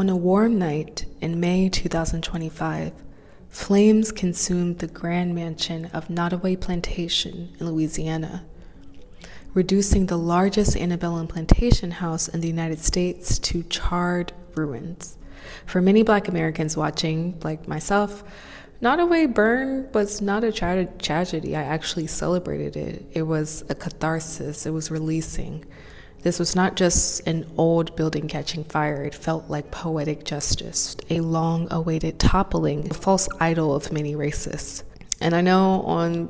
On a warm night in May 2025, flames consumed the grand mansion of Nottoway Plantation in Louisiana, reducing the largest antebellum plantation house in the United States to charred ruins. For many Black Americans watching, like myself, Nottoway burn was not a tragedy. I actually celebrated it. It was a catharsis. It was releasing. This was not just an old building catching fire. It felt like poetic justice, a long-awaited toppling, a false idol of many races. And I know on,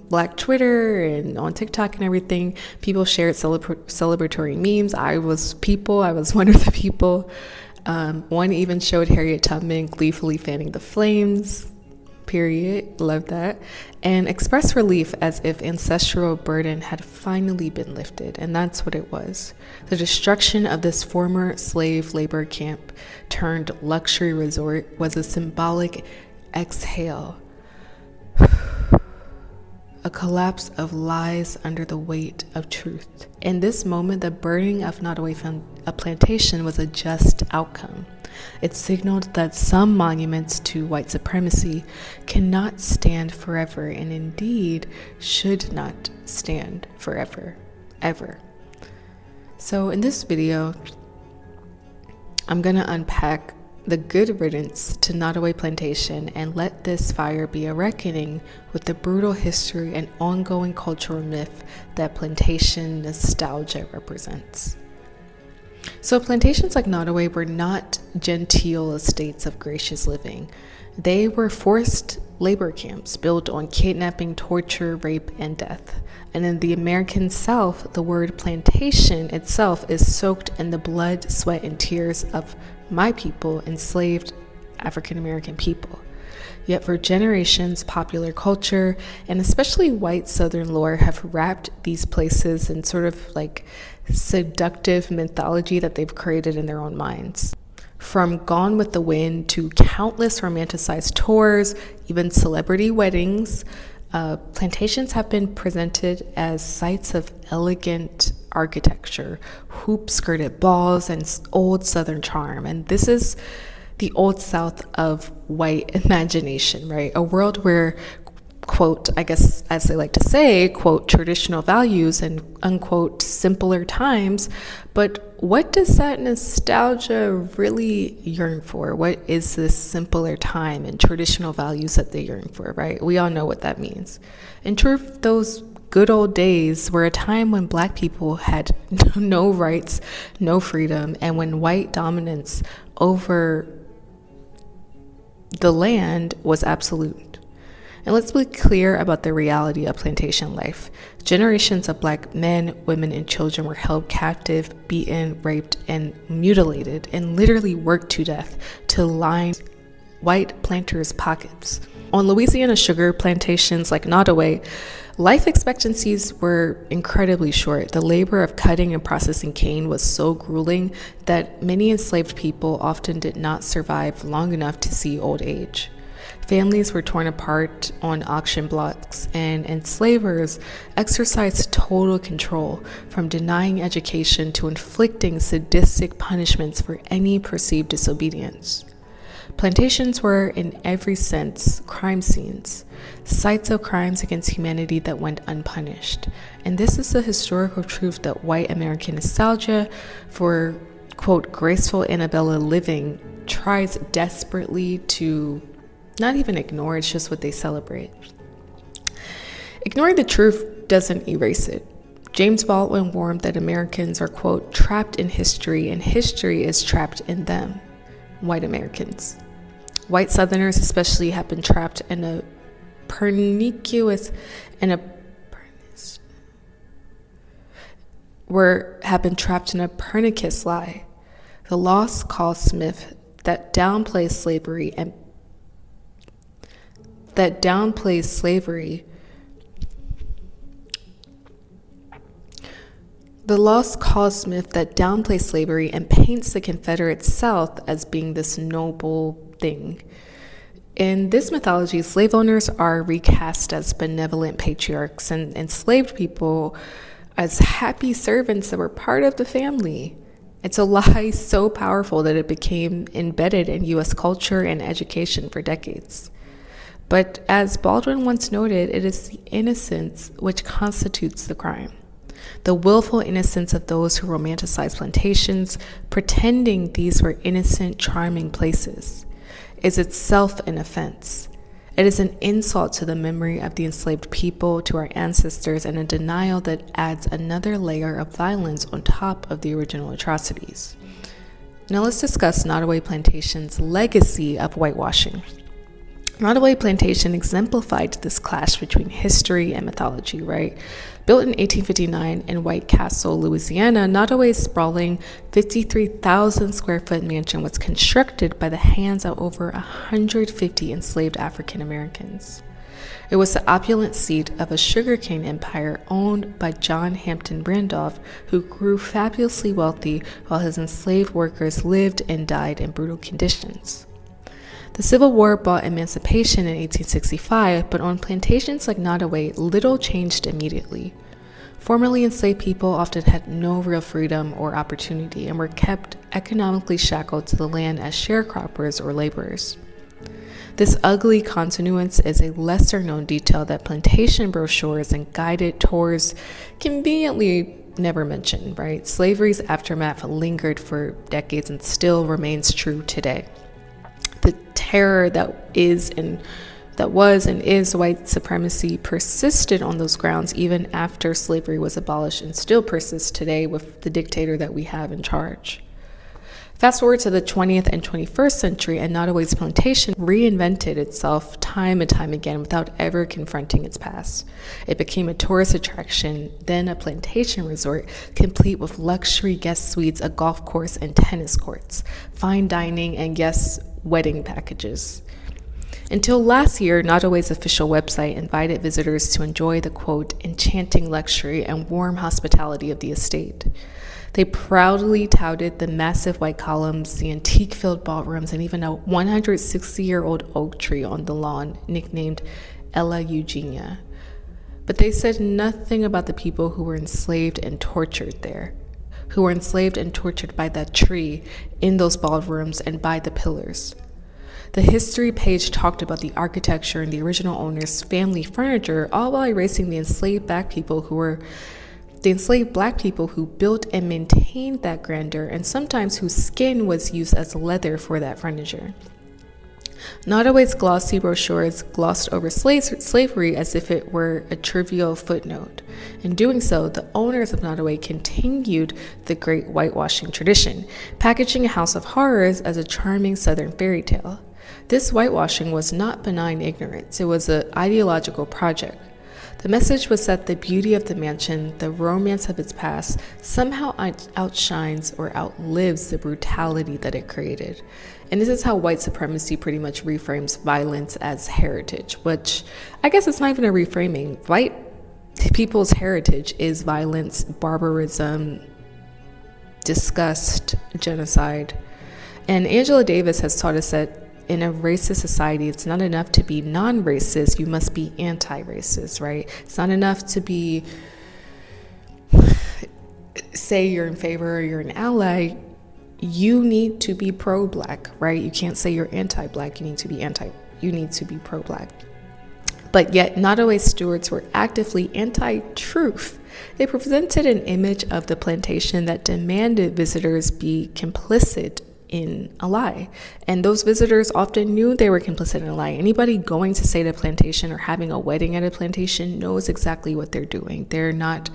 Black Twitter and on TikTok and everything, people shared celebratory memes. I was one of the people. One even showed Harriet Tubman gleefully fanning the flames. Period. Love that. And expressed relief as if ancestral burden had finally been lifted. And that's what it was. The destruction of this former slave labor camp turned luxury resort was a symbolic exhale. A collapse of lies under the weight of truth. In this moment, the burning of Nottoway Plantation was a just outcome. It signaled that some monuments to white supremacy cannot stand forever, and indeed should not stand forever, ever. So in this video, I'm going to unpack the good riddance to Nottoway Plantation and let this fire be a reckoning with the brutal history and ongoing cultural myth that plantation nostalgia represents. So plantations like Nottoway were not genteel estates of gracious living. They were forced labor camps built on kidnapping, torture, rape, and death. And in the American South, the word plantation itself is soaked in the blood, sweat, and tears of my people, enslaved African American people. Yet for generations, popular culture, and especially white Southern lore, have wrapped these places in sort of like seductive mythology that they've created in their own minds. From Gone with the Wind to countless romanticized tours, even celebrity weddings, plantations have been presented as sites of elegant architecture, hoop-skirted balls, and old Southern charm. And this is the Old South of white imagination, right? A world where, quote, I guess as they like to say, quote, traditional values and unquote, simpler times. But what does that nostalgia really yearn for? What is this simpler time and traditional values that they yearn for, right? We all know what that means. In truth, those good old days were a time when Black people had no rights, no freedom, and when white dominance over the land was absolute. And let's be clear about the reality of plantation life. Generations of Black men, women, and children were held captive, beaten, raped, and mutilated, and literally worked to death to line white planters' pockets. On Louisiana sugar plantations like Nottoway, life expectancies were incredibly short. The labor of cutting and processing cane was so grueling that many enslaved people often did not survive long enough to see old age. Families were torn apart on auction blocks, and enslavers exercised total control, from denying education to inflicting sadistic punishments for any perceived disobedience. Plantations were, in every sense, crime scenes, sites of crimes against humanity that went unpunished. And this is the historical truth that white American nostalgia for, quote, graceful antebellum living tries desperately to not even ignore. It's just what they celebrate. Ignoring the truth doesn't erase it. James Baldwin warned that Americans are, quote, trapped in history, and history is trapped in them, white Americans. White Southerners especially have been trapped in a pernicious lie. The lost cause myth that downplays slavery and paints the Confederate South as being this noble thing. In this mythology, slave owners are recast as benevolent patriarchs and enslaved people as happy servants that were part of the family. It's a lie so powerful that it became embedded in US culture and education for decades. But as Baldwin once noted, it is the innocence which constitutes the crime. The willful innocence of those who romanticize plantations, pretending these were innocent, charming places, is itself an offense. It is an insult to the memory of the enslaved people, to our ancestors, and a denial that adds another layer of violence on top of the original atrocities. Now let's discuss Nottoway Plantation's legacy of whitewashing. Nottoway Plantation exemplified this clash between history and mythology, right? Built in 1859 in White Castle, Louisiana, Nottoway's sprawling 53,000 square foot mansion was constructed by the hands of over 150 enslaved African Americans. It was the opulent seat of a sugarcane empire owned by John Hampton Randolph, who grew fabulously wealthy while his enslaved workers lived and died in brutal conditions. The Civil War brought emancipation in 1865, but on plantations like Nottoway, little changed immediately. Formerly enslaved people often had no real freedom or opportunity and were kept economically shackled to the land as sharecroppers or laborers. This ugly continuance is a lesser-known detail that plantation brochures and guided tours conveniently never mention, right? Slavery's aftermath lingered for decades and still remains true today. The terror that was and is white supremacy persisted on those grounds even after slavery was abolished and still persists today with the dictator that we have in charge. Fast forward to the 20th and 21st century, and Nottoway's plantation reinvented itself time and time again without ever confronting its past. It became a tourist attraction, then a plantation resort, complete with luxury guest suites, a golf course, and tennis courts, fine dining, and yes, wedding packages. Until last year, Nottoway's official website invited visitors to enjoy the, quote, enchanting luxury and warm hospitality of the estate. They proudly touted the massive white columns, the antique-filled ballrooms, and even a 160-year-old oak tree on the lawn, nicknamed Ella Eugenia. But they said nothing about the people who were enslaved and tortured there, who were enslaved and tortured by that tree, in those ballrooms, and by the pillars. The history page talked about the architecture and the original owner's family furniture, all while erasing the enslaved black people who built and maintained that grandeur, and sometimes whose skin was used as leather for that furniture. Nottoway's glossy brochures glossed over slavery as if it were a trivial footnote. In doing so, the owners of Nottoway continued the great whitewashing tradition, packaging A House of Horrors as a charming southern fairy tale. This whitewashing was not benign ignorance, it was an ideological project. The message was that the beauty of the mansion, the romance of its past, somehow outshines or outlives the brutality that it created. And this is how white supremacy pretty much reframes violence as heritage, which I guess it's not even a reframing. White people's heritage is violence, barbarism, disgust, genocide. And Angela Davis has taught us that in a racist society, it's not enough to be non-racist, you must be anti-racist, right? It's not enough to be, say you're in favor or you're an ally, you need to be pro-black, right? You can't say you're anti-black, you need to be pro-black. But yet, Nottoway stewards were actively anti-truth. They presented an image of the plantation that demanded visitors be complicit in a lie. And those visitors often knew they were complicit in a lie. Anybody going to stay at a plantation or having a wedding at a plantation knows exactly what they're doing. They're not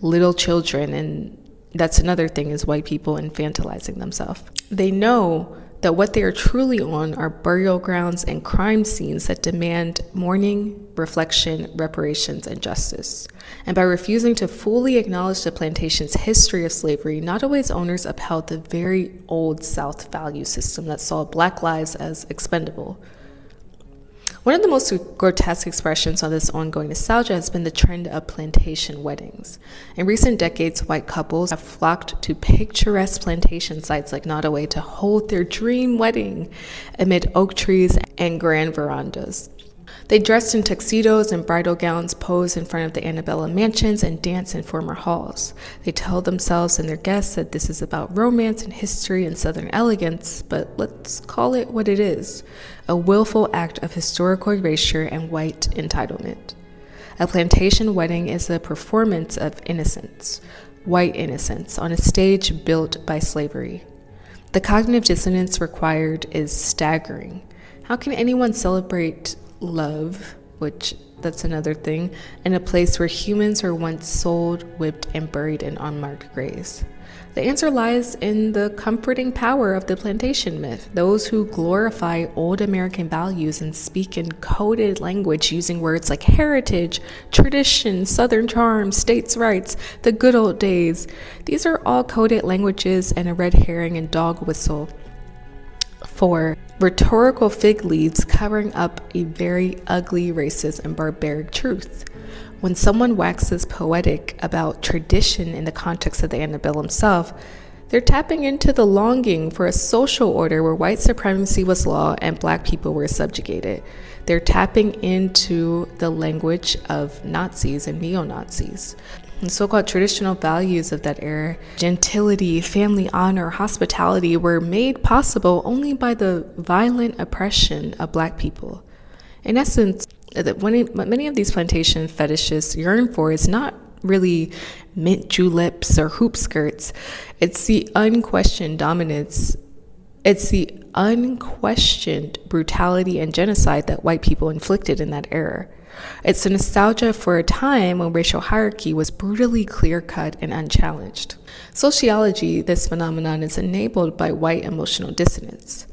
little children, and that's another thing, is white people infantilizing themselves. They know that what they are truly on are burial grounds and crime scenes that demand mourning, reflection, reparations, and justice. And by refusing to fully acknowledge the plantation's history of slavery, Nottoway's owners upheld the very old South value system that saw Black lives as expendable. One of the most grotesque expressions of this ongoing nostalgia has been the trend of plantation weddings. In recent decades, white couples have flocked to picturesque plantation sites like Nottoway to hold their dream wedding amid oak trees and grand verandas. They dressed in tuxedos and bridal gowns, pose in front of the antebellum mansions, and dance in former halls. They tell themselves and their guests that this is about romance and history and Southern elegance, but let's call it what it is: a willful act of historical erasure and white entitlement. A plantation wedding is a performance of innocence, white innocence, on a stage built by slavery. The cognitive dissonance required is staggering. How can anyone celebrate love, which that's another thing, in a place where humans were once sold, whipped, and buried in unmarked graves? The answer lies in the comforting power of the plantation myth. Those who glorify old American values and speak in coded language using words like heritage, tradition, Southern charm, states' rights, the good old days. These are all coded languages and a red herring and dog whistle for rhetorical fig leaves covering up a very ugly, racist, and barbaric truth. When someone waxes poetic about tradition in the context of the antebellum South, they're tapping into the longing for a social order where white supremacy was law and black people were subjugated. They're tapping into the language of Nazis and neo-Nazis. The so-called traditional values of that era, gentility, family honor, hospitality, were made possible only by the violent oppression of black people. In essence, what many of these plantation fetishists yearn for is not really mint juleps or hoop skirts. It's the unquestioned dominance. It's the unquestioned brutality and genocide that white people inflicted in that era. It's a nostalgia for a time when racial hierarchy was brutally clear-cut and unchallenged. Sociology, this phenomenon, is enabled by white emotional dissonance.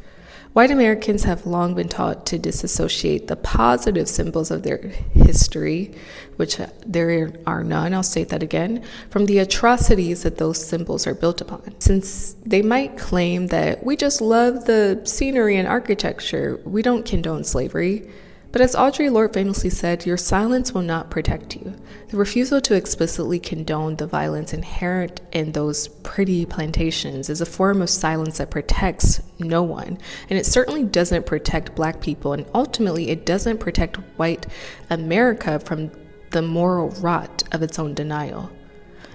White Americans have long been taught to disassociate the positive symbols of their history, which there are none, I'll state that again, from the atrocities that those symbols are built upon. Since they might claim that we just love the scenery and architecture, we don't condone slavery. But as Audre Lorde famously said, your silence will not protect you. The refusal to explicitly condone the violence inherent in those pretty plantations is a form of silence that protects no one. And it certainly doesn't protect black people, and ultimately it doesn't protect white America from the moral rot of its own denial.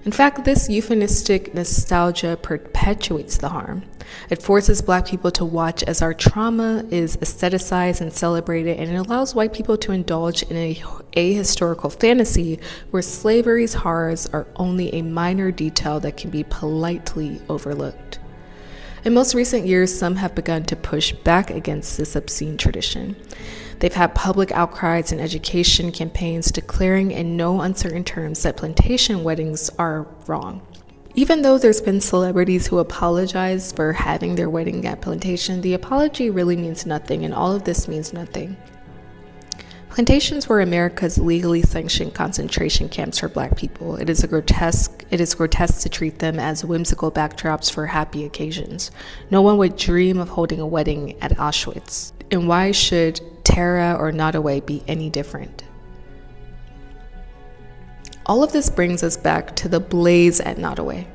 In fact, this euphemistic nostalgia perpetuates the harm. It forces black people to watch as our trauma is aestheticized and celebrated, and it allows white people to indulge in a ahistorical fantasy where slavery's horrors are only a minor detail that can be politely overlooked. In most recent years, some have begun to push back against this obscene tradition. They've had public outcries and education campaigns declaring in no uncertain terms that plantation weddings are wrong. Even though there's been celebrities who apologize for having their wedding at plantation, the apology really means nothing, and all of this means nothing. Plantations were America's legally sanctioned concentration camps for black people. It is grotesque to treat them as whimsical backdrops for happy occasions. No one would dream of holding a wedding at Auschwitz. And why should Tara or Nottoway be any different? All of this brings us back to the blaze at Nottoway.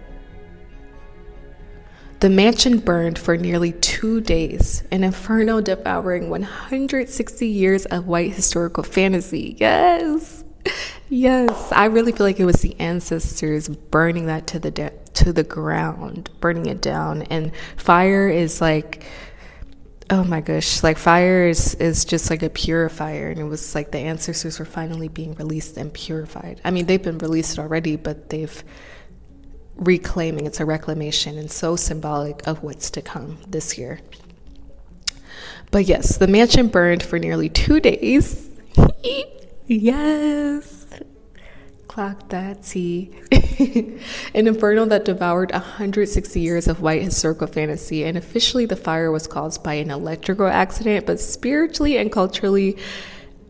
The mansion burned for nearly 2 days, an inferno devouring 160 years of white historical fantasy. Yes, I really feel like it was the ancestors burning that to the ground, burning it down. And fire is like, oh my gosh, like fire is just like a purifier, and it was like the ancestors were finally being released and purified. I mean, they've been released already, but they've reclaiming, it's a reclamation, and so symbolic of what's to come this year. But yes, the mansion burned for nearly 2 days. Yes, clock that T. An inferno that devoured 160 years of white historical fantasy, and officially the fire was caused by an electrical accident, but spiritually and culturally,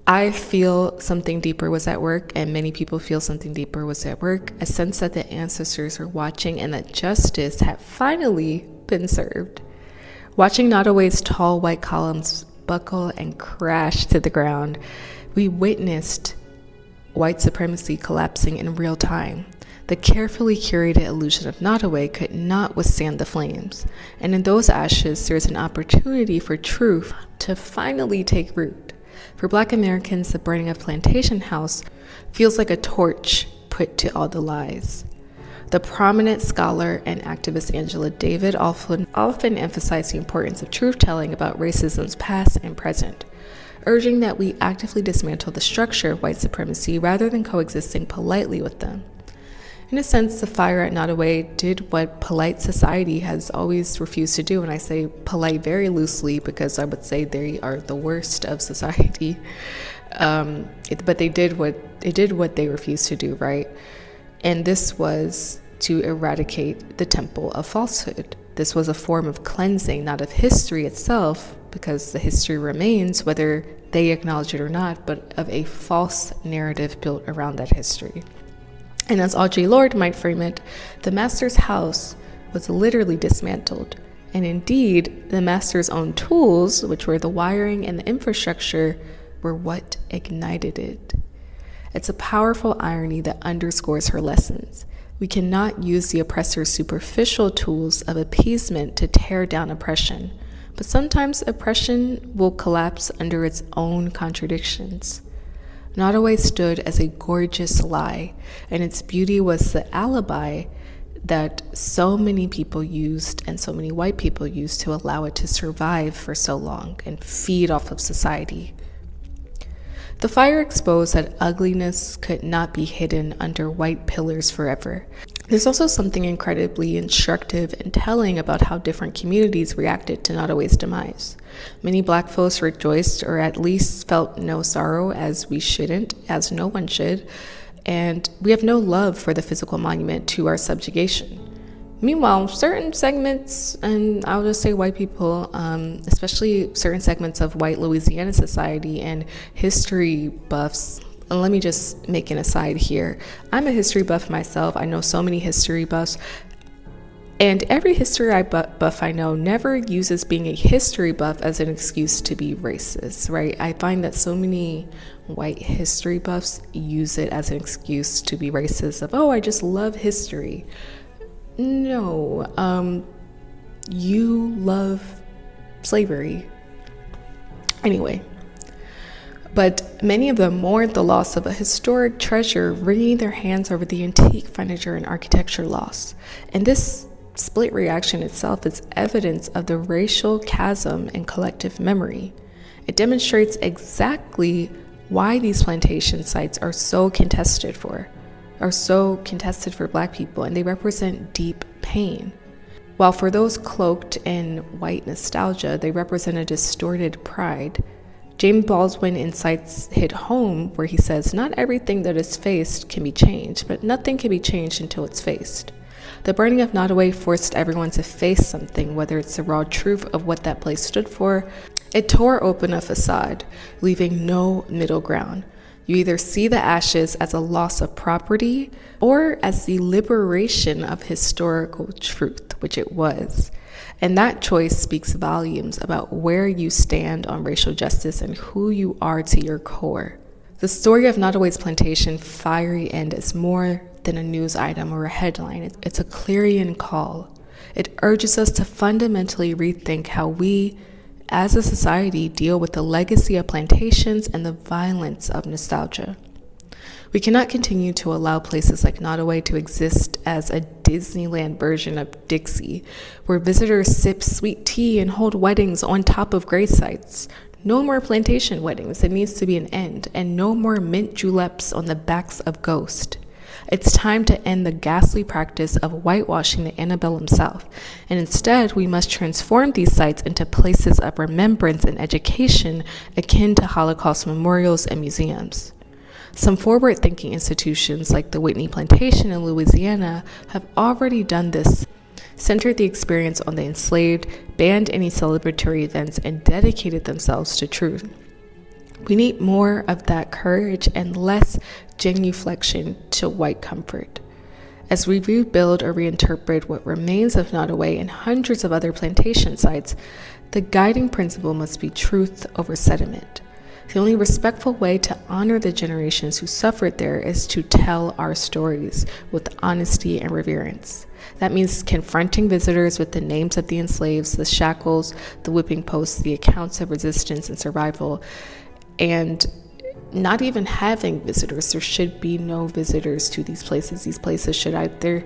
I feel something deeper was at work, and many people feel something deeper was at work, a sense that the ancestors were watching and that justice had finally been served. Watching Nottoway's tall white columns buckle and crash to the ground, we witnessed white supremacy collapsing in real time. The carefully curated illusion of Nottoway could not withstand the flames, and in those ashes there is an opportunity for truth to finally take root. For Black Americans, the burning of Plantation House feels like a torch put to all the lies. The prominent scholar and activist Angela Davis often emphasized the importance of truth-telling about racism's past and present, urging that we actively dismantle the structure of white supremacy rather than coexisting politely with them. In a sense, the fire at Nottoway did what polite society has always refused to do, and I say polite very loosely because I would say they are the worst of society. But they did what they refused to do, right? And this was to eradicate the temple of falsehood. This was a form of cleansing, not of history itself, because the history remains, whether they acknowledge it or not, but of a false narrative built around that history. And as Audre Lorde might frame it, the master's house was literally dismantled. And indeed, the master's own tools, which were the wiring and the infrastructure, were what ignited it. It's a powerful irony that underscores her lessons. We cannot use the oppressor's superficial tools of appeasement to tear down oppression, but sometimes oppression will collapse under its own contradictions. Nottoway stood as a gorgeous lie, and its beauty was the alibi that so many people used and so many white people used to allow it to survive for so long and feed off of society. The fire exposed that ugliness could not be hidden under white pillars forever. There's also something incredibly instructive and telling about how different communities reacted to Nottoway's demise. Many Black folks rejoiced, or at least felt no sorrow, as we shouldn't, as no one should, and we have no love for the physical monument to our subjugation. Meanwhile, certain segments, and I'll just say white people, especially certain segments of white Louisiana society and history buffs. And let me just make an aside here. I'm a history buff myself. I know so many history buffs. And every history buff I know never uses being a history buff as an excuse to be racist, right? I find that so many white history buffs use it as an excuse to be racist of, oh, I just love history. No, you love slavery. Anyway. But many of them mourned the loss of a historic treasure, wringing their hands over the antique furniture and architecture loss. And this split reaction itself is evidence of the racial chasm in collective memory. It demonstrates exactly why these plantation sites are so contested for Black people, and they represent deep pain. While for those cloaked in white nostalgia, they represent a distorted pride. James Baldwin incites hit home where he says, not everything that is faced can be changed, but nothing can be changed until it's faced. The burning of Nottoway forced everyone to face something, whether it's the raw truth of what that place stood for. It tore open a facade, leaving no middle ground. You either see the ashes as a loss of property or as the liberation of historical truth, which it was. And that choice speaks volumes about where you stand on racial justice and who you are to your core. The story of Nottoway's plantation fiery end is more than a news item or a headline. It's a clarion call. It urges us to fundamentally rethink how we, as a society, deal with the legacy of plantations and the violence of nostalgia. We cannot continue to allow places like Nottoway to exist as a Disneyland version of Dixie, where visitors sip sweet tea and hold weddings on top of grave sites. No more plantation weddings, it needs to be an end, and no more mint juleps on the backs of ghosts. It's time to end the ghastly practice of whitewashing the antebellum South, and instead we must transform these sites into places of remembrance and education akin to Holocaust memorials and museums. Some forward-thinking institutions like the Whitney Plantation in Louisiana have already done this, centered the experience on the enslaved, banned any celebratory events, and dedicated themselves to truth. We need more of that courage and less genuflection to white comfort. As we rebuild or reinterpret what remains of Nottoway and hundreds of other plantation sites, the guiding principle must be truth over sentiment. The only respectful way to honor the generations who suffered there is to tell our stories with honesty and reverence. That means confronting visitors with the names of the enslaved, the shackles, the whipping posts, the accounts of resistance and survival, And not even having visitors, there should be no visitors to these places. These places should either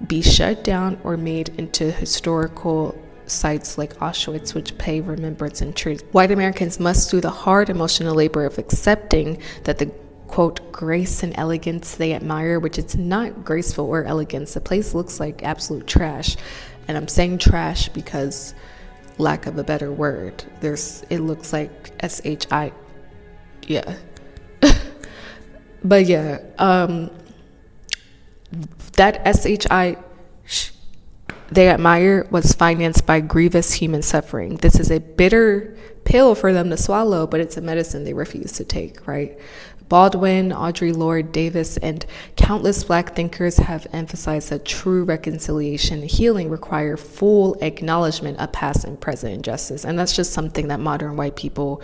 be shut down or made into historical sites like Auschwitz, which pay remembrance and truth. White Americans must do the hard emotional labor of accepting that the quote grace and elegance they admire, which it's not graceful or elegance. The place looks like absolute trash, and I'm saying trash because lack of a better word. It looks like SHI, yeah. But yeah, that SHI they admire was financed by grievous human suffering. This is a bitter pill for them to swallow, but it's a medicine they refuse to take, right? Baldwin, Audre Lorde, Davis, and countless Black thinkers have emphasized that true reconciliation and healing require full acknowledgement of past and present injustice. And that's just something that modern white people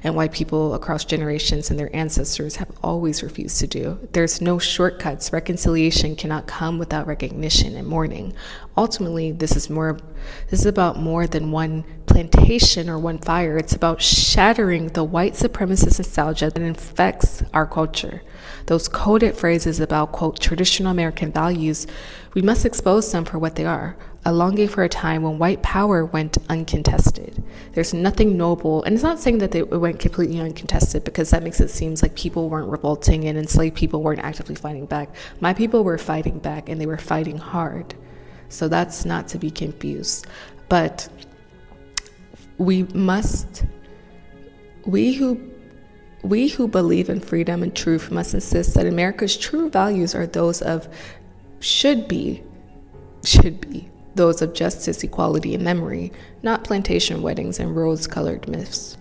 and white people across generations and their ancestors have always refused to do. There's no shortcuts. Reconciliation cannot come without recognition and mourning. Ultimately, this is about more than one plantation or one fire. It's about shattering the white supremacist nostalgia that infects our culture. Those coded phrases about, quote, traditional American values, we must expose them for what they are, a longing for a time when white power went uncontested. There's nothing noble, and it's not saying that it went completely uncontested, because that makes it seem like people weren't revolting and enslaved people weren't actively fighting back. My people were fighting back, and they were fighting hard. So that's not to be confused. But we who believe in freedom and truth must insist that America's true values are those of should be those of justice, equality, and memory, not plantation weddings and rose-colored myths.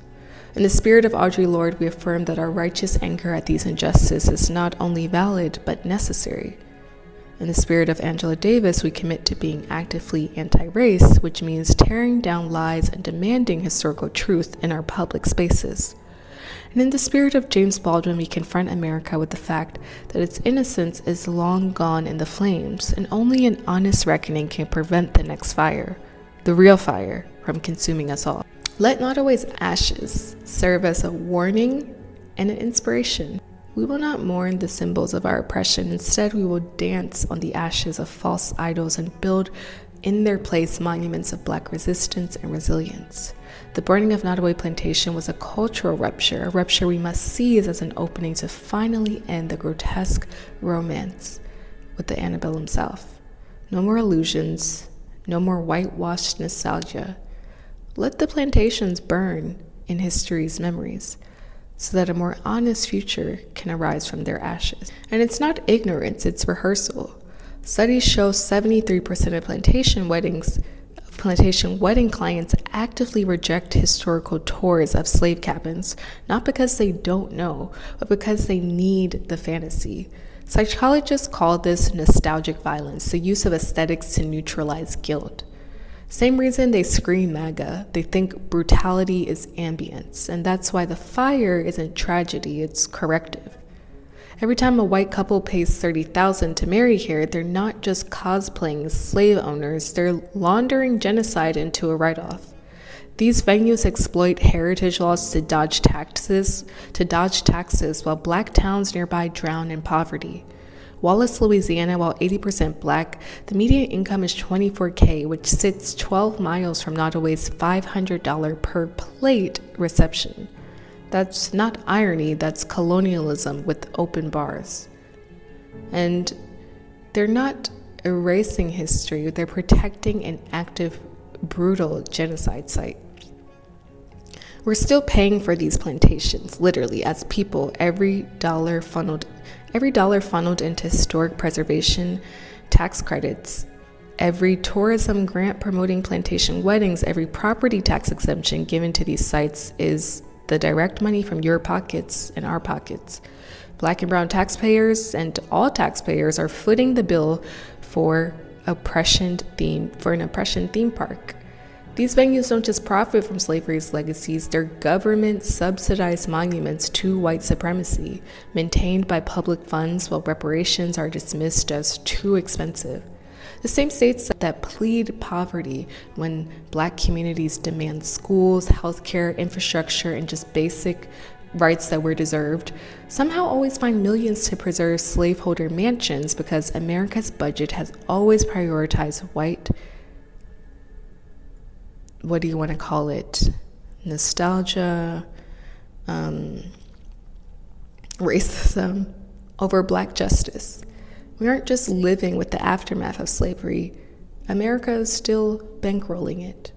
In the spirit of Audre Lorde, we affirm that our righteous anger at these injustices is not only valid but necessary. In the spirit of Angela Davis, we commit to being actively anti-race, which means tearing down lies and demanding historical truth in our public spaces. And in the spirit of James Baldwin, we confront America with the fact that its innocence is long gone in the flames, and only an honest reckoning can prevent the next fire, the real fire, from consuming us all. Let Nottoway's ashes serve as a warning and an inspiration. We will not mourn the symbols of our oppression. Instead, we will dance on the ashes of false idols and build in their place monuments of Black resistance and resilience. The burning of Nottoway Plantation was a cultural rupture, a rupture we must seize as an opening to finally end the grotesque romance with the antebellum South. No more illusions, no more whitewashed nostalgia. Let the plantations burn in history's memories, so that a more honest future can arise from their ashes. And it's not ignorance, it's rehearsal. Studies show 73% of plantation wedding clients actively reject historical tours of slave cabins, not because they don't know, but because they need the fantasy. Psychologists call this nostalgic violence, the use of aesthetics to neutralize guilt. Same reason they scream MAGA. They think brutality is ambience, and that's why the fire isn't tragedy, it's corrective. Every time a white couple pays $30,000 to marry here, they're not just cosplaying slave owners, they're laundering genocide into a write-off. These venues exploit heritage laws to dodge taxes while Black towns nearby drown in poverty. Wallace, Louisiana, while 80% Black, the median income is $24K, which sits 12 miles from Nottoway's $500 per plate reception. That's not irony, that's colonialism with open bars. And they're not erasing history, they're protecting an active, brutal genocide site. We're still paying for these plantations, literally, as people. Every dollar funneled into historic preservation, tax credits, every tourism grant promoting plantation weddings, every property tax exemption given to these sites is the direct money from your pockets and our pockets. Black and brown taxpayers and all taxpayers are footing the bill for an oppression theme park. These venues don't just profit from slavery's legacies, they're government-subsidized monuments to white supremacy, maintained by public funds while reparations are dismissed as too expensive. The same states that plead poverty when Black communities demand schools, healthcare, infrastructure, and just basic rights that were deserved, somehow always find millions to preserve slaveholder mansions because America's budget has always prioritized white, what do you want to call it, nostalgia, racism over Black justice. We aren't just living with the aftermath of slavery. America is still bankrolling it.